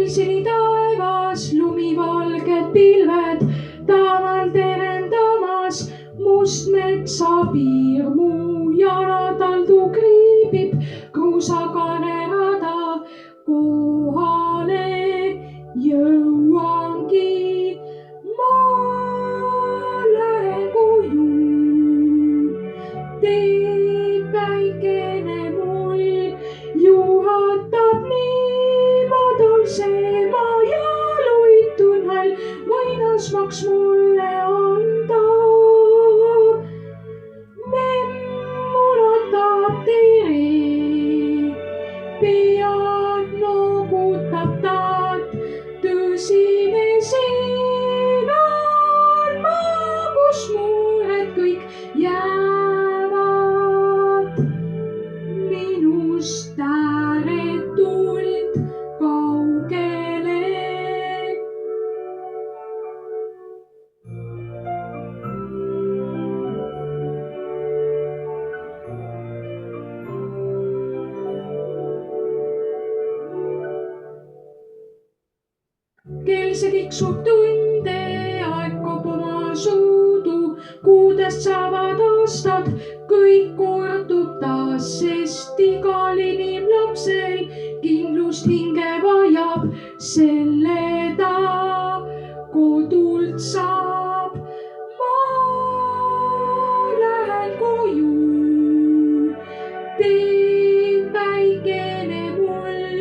öiseni taevas lumivalged pilved taeval terendamas. Must metsapiir mu jalataldu kriibib, kruusakane rada kohale jõuangi. Ma lähen koju, teed väikene mul juhatab nii madalsema ja luitun hall võinasmaks mulle anda. Memm ulatab tere, pead noogutab taat, tõsine siin on ma, kus mured kõik jäävad. Minust ääretult kaugele. Kel see tiksub tunde, aeg kopub oma suudu, kuudest saavad aastad, kõik kordub taas, sest igal inimlapsel kindlust hinge vajab, selle ta kodult saab. Ma lähen koju, teed väikene mul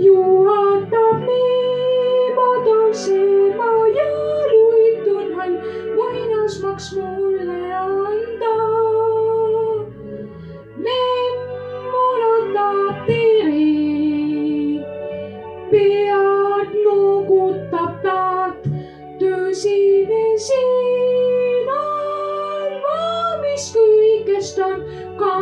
juhatab nii madalsema ja luitun hall võinasmaks mulle anda. Memm ulatab tere, pead noogutab taat, tõsine siin on ma, mis kõigest on ka